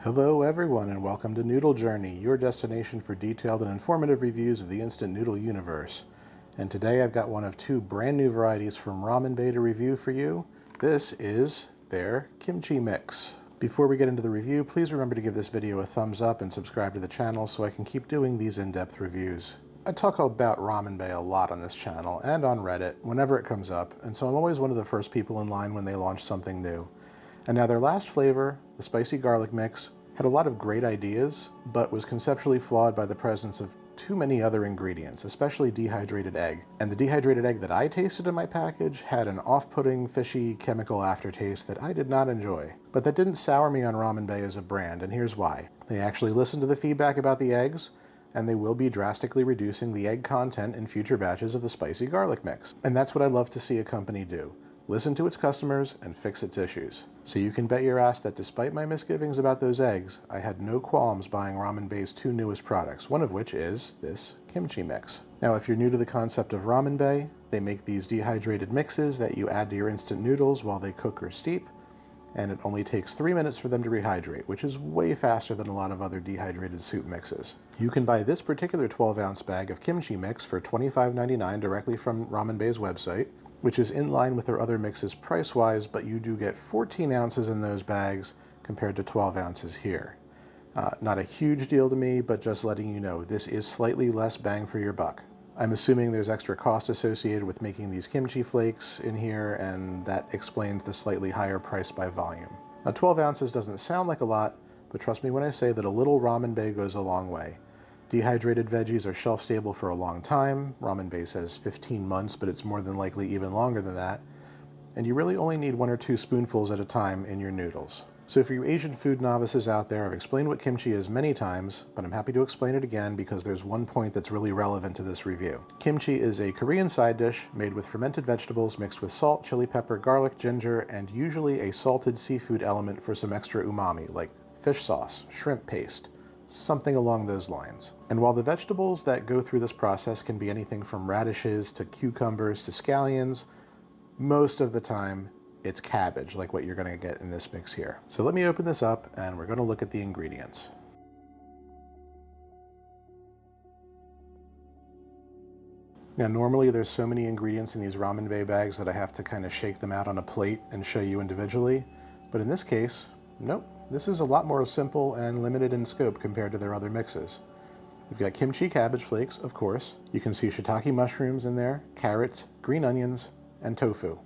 Hello everyone and welcome to Noodle Journey, your destination for detailed and informative reviews of the instant noodle universe. And today I've got one of two brand new varieties from Ramen Bae to review for you. This is their kimchi mix. Before we get into the review, please remember to give this video a thumbs up and subscribe to the channel so I can keep doing these in-depth reviews. I talk about Ramen Bae a lot on this channel and on Reddit whenever it comes up, and so I'm always one of the first people in line when they launch something new. And now their last flavor, the spicy garlic mix, had a lot of great ideas, but was conceptually flawed by the presence of too many other ingredients, especially dehydrated egg. And the dehydrated egg that I tasted in my package had an off-putting, fishy, chemical aftertaste that I did not enjoy. But that didn't sour me on Ramen Bae as a brand, and here's why. They actually listened to the feedback about the eggs, and they will be drastically reducing the egg content in future batches of the spicy garlic mix. And that's what I love to see a company do. Listen to its customers and fix its issues. So you can bet your ass that despite my misgivings about those eggs, I had no qualms buying Ramen Bae's two newest products, one of which is this kimchi mix. Now, if you're new to the concept of Ramen Bae, they make these dehydrated mixes that you add to your instant noodles while they cook or steep, and it only takes 3 minutes for them to rehydrate, which is way faster than a lot of other dehydrated soup mixes. You can buy this particular 12-ounce bag of kimchi mix for $25.99 directly from Ramen Bae's website, which is in line with their other mixes price-wise, but you do get 14 ounces in those bags compared to 12 ounces here. Not a huge deal to me, but just letting you know, this is slightly less bang for your buck. I'm assuming there's extra cost associated with making these kimchi flakes in here, and that explains the slightly higher price by volume. Now, 12 ounces doesn't sound like a lot, but trust me when I say that a little Ramen Bae goes a long way. Dehydrated veggies are shelf stable for a long time. Ramen Bae says 15 months, but it's more than likely even longer than that. And you really only need 1 or 2 spoonfuls at a time in your noodles. So for you Asian food novices out there, I've explained what kimchi is many times, but I'm happy to explain it again because there's one point that's really relevant to this review. Kimchi is a Korean side dish made with fermented vegetables mixed with salt, chili pepper, garlic, ginger, and usually a salted seafood element for some extra umami, like fish sauce, shrimp paste, something along those lines. And while the vegetables that go through this process can be anything from radishes to cucumbers to scallions, most of the time it's cabbage, like what you're going to get in this mix here. So let me open this up and we're going to look at the ingredients. Now normally there's so many ingredients in these Ramen Bae bags that I have to kind of shake them out on a plate and show you individually, but in this case, nope. This is a lot more simple and limited in scope compared to their other mixes. We've got kimchi cabbage flakes, of course. You can see shiitake mushrooms in there, carrots, green onions, and tofu.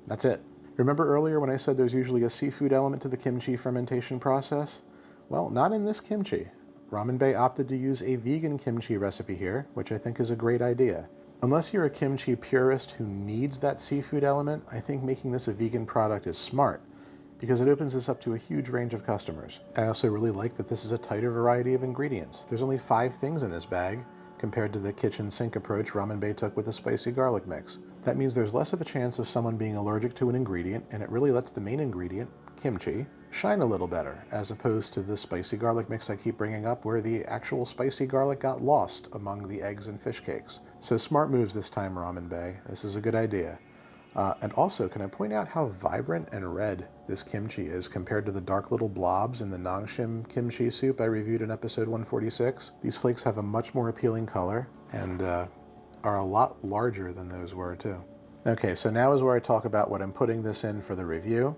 That's it. Remember earlier when I said there's usually a seafood element to the kimchi fermentation process? Well, not in this kimchi. Ramen Bae opted to use a vegan kimchi recipe here, which I think is a great idea. Unless you're a kimchi purist who needs that seafood element, I think making this a vegan product is smart, because it opens this up to a huge range of customers. I also really like that this is a tighter variety of ingredients. There's only 5 things in this bag, compared to the kitchen sink approach Ramen Bae took with the spicy garlic mix. That means there's less of a chance of someone being allergic to an ingredient, and it really lets the main ingredient, kimchi, shine a little better, as opposed to the spicy garlic mix I keep bringing up where the actual spicy garlic got lost among the eggs and fish cakes. So smart moves this time, Ramen Bae. This is a good idea. And also, can I point out how vibrant and red this kimchi is compared to the dark little blobs in the Nongshim kimchi soup I reviewed in episode 146? These flakes have a much more appealing color and are a lot larger than those were too. Okay, so now is where I talk about what I'm putting this in for the review.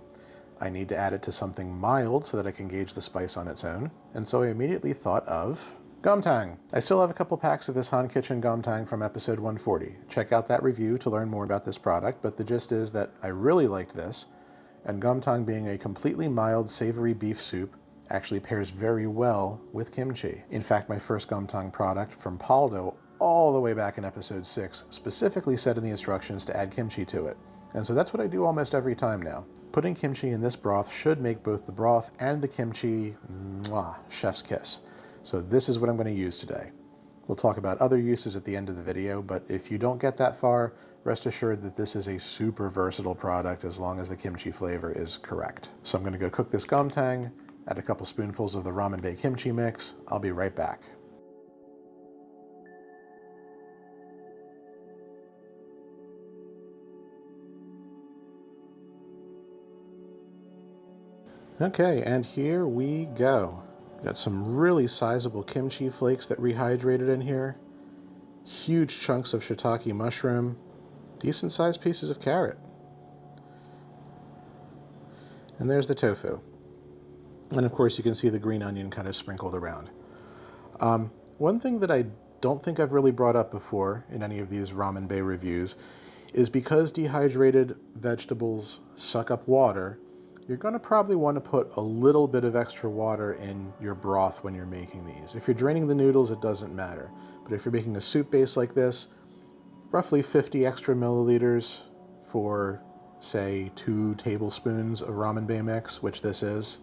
I need to add it to something mild so that I can gauge the spice on its own. And so I immediately thought of Gomtang. I still have a couple packs of this Han Kitchen Gomtang from episode 140. Check out that review to learn more about this product, but the gist is that I really liked this, and Gomtang being a completely mild, savory beef soup actually pairs very well with kimchi. In fact, my first Gomtang product from Paldo all the way back in episode 6 specifically said in the instructions to add kimchi to it. And so that's what I do almost every time now. Putting kimchi in this broth should make both the broth and the kimchi, chef's kiss. So this is what I'm going to use today. We'll talk about other uses at the end of the video, but if you don't get that far, rest assured that this is a super versatile product as long as the kimchi flavor is correct. So I'm going to go cook this Gomtang, add a couple spoonfuls of the Ramen Bae kimchi mix. I'll be right back. Okay, and here we go. Got some really sizable kimchi flakes that rehydrated in here. Huge chunks of shiitake mushroom. Decent sized pieces of carrot. And there's the tofu. And of course you can see the green onion kind of sprinkled around. One thing that I don't think I've really brought up before in any of these Ramen Bae reviews is because dehydrated vegetables suck up water, you're going to probably want to put a little bit of extra water in your broth when you're making these. If you're draining the noodles, it doesn't matter. But if you're making a soup base like this, roughly 50 extra milliliters for, say, 2 tablespoons of Ramen Bae mix, which this is.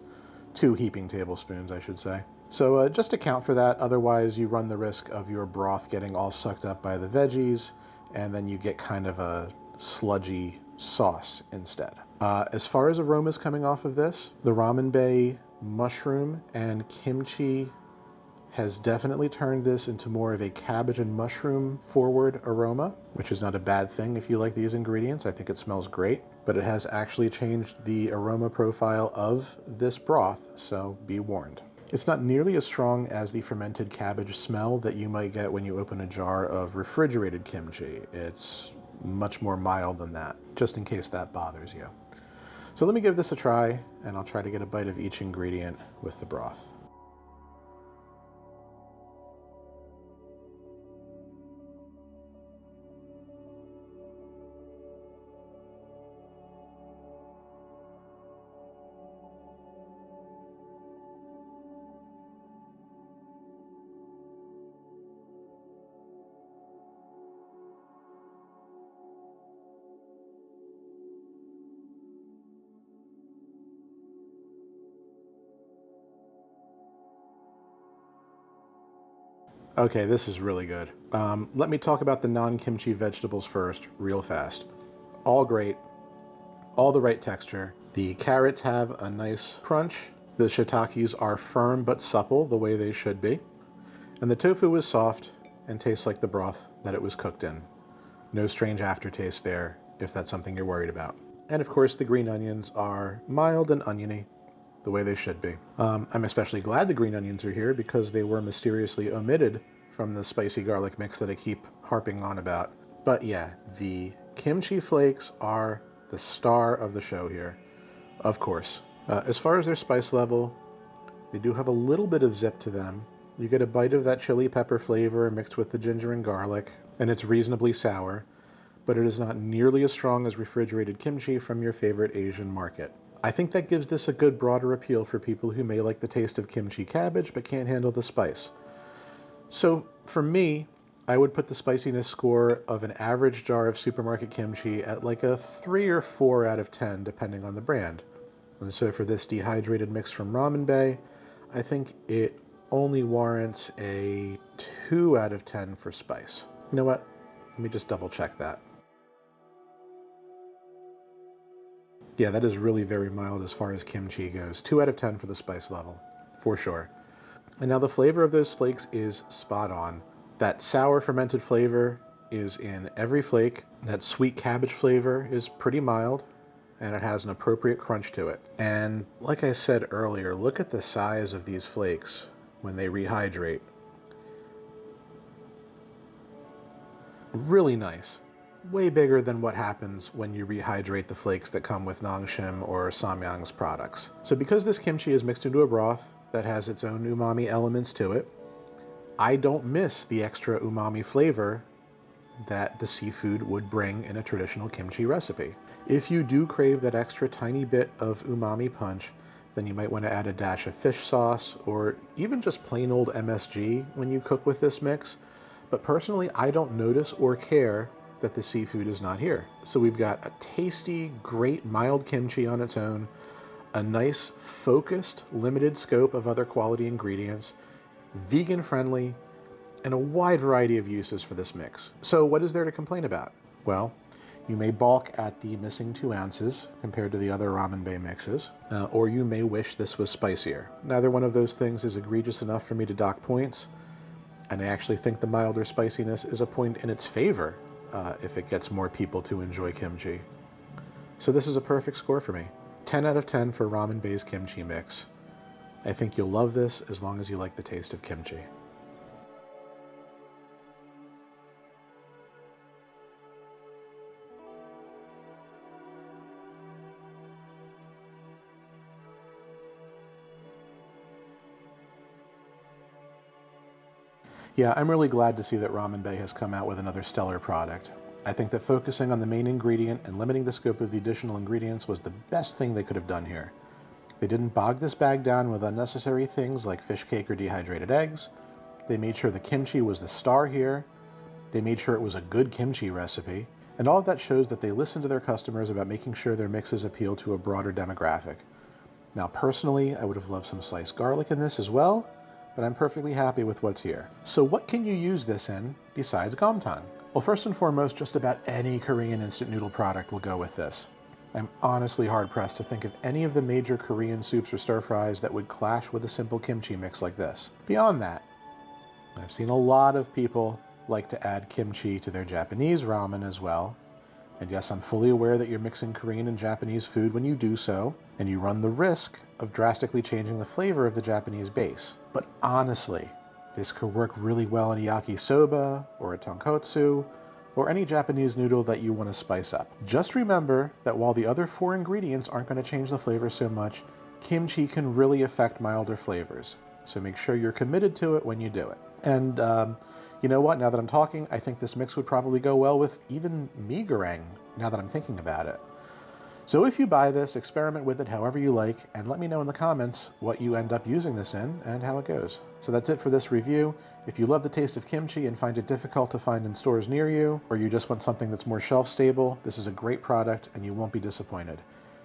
2 heaping tablespoons, I should say. So just account for that, otherwise you run the risk of your broth getting all sucked up by the veggies, and then you get kind of a sludgy sauce instead. As far as aromas coming off of this, the Ramen Bae mushroom and kimchi has definitely turned this into more of a cabbage and mushroom forward aroma, which is not a bad thing if you like these ingredients. I think it smells great, but it has actually changed the aroma profile of this broth, so be warned. It's not nearly as strong as the fermented cabbage smell that you might get when you open a jar of refrigerated kimchi. It's much more mild than that, just in case that bothers you. So let me give this a try, and I'll try to get a bite of each ingredient with the broth. Okay, this is really good. Let me talk about the non-kimchi vegetables first, real fast. All great, all the right texture. The carrots have a nice crunch. The shiitakes are firm but supple, the way they should be. And the tofu is soft and tastes like the broth that it was cooked in. No strange aftertaste there, if that's something you're worried about. And of course, the green onions are mild and oniony, the way they should be. I'm especially glad the green onions are here because they were mysteriously omitted from the spicy garlic mix that I keep harping on about. But yeah, the kimchi flakes are the star of the show here, of course. As far as their spice level, they do have a little bit of zip to them. You get a bite of that chili pepper flavor mixed with the ginger and garlic, and it's reasonably sour, but it is not nearly as strong as refrigerated kimchi from your favorite Asian market. I think that gives this a good broader appeal for people who may like the taste of kimchi cabbage but can't handle the spice. So for me, I would put the spiciness score of an average jar of supermarket kimchi at like a 3 or 4 out of 10, depending on the brand. And so for this dehydrated mix from Ramen Bae, I think it only warrants a 2 out of 10 for spice. You know what? Let me just double check that. Yeah, that is really very mild as far as kimchi goes. 2 out of 10 for the spice level, for sure. And now the flavor of those flakes is spot on. That sour fermented flavor is in every flake. That sweet cabbage flavor is pretty mild, and it has an appropriate crunch to it. And like I said earlier, look at the size of these flakes when they rehydrate. Really nice. Way bigger than what happens when you rehydrate the flakes that come with Nongshim or Samyang's products. So because this kimchi is mixed into a broth that has its own umami elements to it, I don't miss the extra umami flavor that the seafood would bring in a traditional kimchi recipe. If you do crave that extra tiny bit of umami punch, then you might want to add a dash of fish sauce or even just plain old MSG when you cook with this mix. But personally, I don't notice or care that the seafood is not here. So we've got a tasty, great mild kimchi on its own, a nice, focused, limited scope of other quality ingredients, vegan friendly, and a wide variety of uses for this mix. So what is there to complain about? Well, you may balk at the missing 2 ounces compared to the other Ramen Bae mixes, or you may wish this was spicier. Neither one of those things is egregious enough for me to dock points, and I actually think the milder spiciness is a point in its favor if it gets more people to enjoy kimchi. So this is a perfect score for me. 10 out of 10 for Ramen Bae's kimchi mix. I think you'll love this as long as you like the taste of kimchi. Yeah, I'm really glad to see that Ramen Bae has come out with another stellar product. I think that focusing on the main ingredient and limiting the scope of the additional ingredients was the best thing they could have done here. They didn't bog this bag down with unnecessary things like fish cake or dehydrated eggs. They made sure the kimchi was the star here. They made sure it was a good kimchi recipe. And all of that shows that they listened to their customers about making sure their mixes appeal to a broader demographic. Now, personally, I would have loved some sliced garlic in this as well, but I'm perfectly happy with what's here. So what can you use this in besides gomtang? Well, first and foremost, just about any Korean instant noodle product will go with this. I'm honestly hard-pressed to think of any of the major Korean soups or stir-fries that would clash with a simple kimchi mix like this. Beyond that, I've seen a lot of people like to add kimchi to their Japanese ramen as well. And yes, I'm fully aware that you're mixing Korean and Japanese food when you do so, and you run the risk of drastically changing the flavor of the Japanese base. But honestly, this could work really well in a yakisoba or a tonkotsu, or any Japanese noodle that you want to spice up. Just remember that while the other 4 ingredients aren't going to change the flavor so much, kimchi can really affect milder flavors. So make sure you're committed to it when you do it. And you know what, now that I'm talking, I think this mix would probably go well with even mee goreng, now that I'm thinking about it. So if you buy this, experiment with it however you like, and let me know in the comments what you end up using this in and how it goes. So that's it for this review. If you love the taste of kimchi and find it difficult to find in stores near you, or you just want something that's more shelf stable, this is a great product and you won't be disappointed.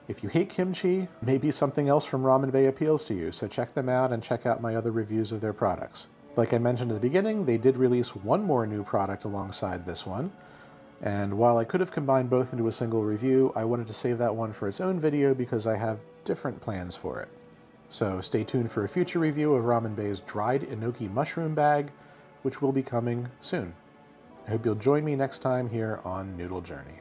If you hate kimchi, maybe something else from Ramen Bae appeals to you, so check them out and check out my other reviews of their products. Like I mentioned at the beginning, they did release one more new product alongside this one. And while I could have combined both into a single review, I wanted to save that one for its own video because I have different plans for it. So stay tuned for a future review of Ramen Bae's dried enoki mushroom bag, which will be coming soon. I hope you'll join me next time here on Noodle Journey.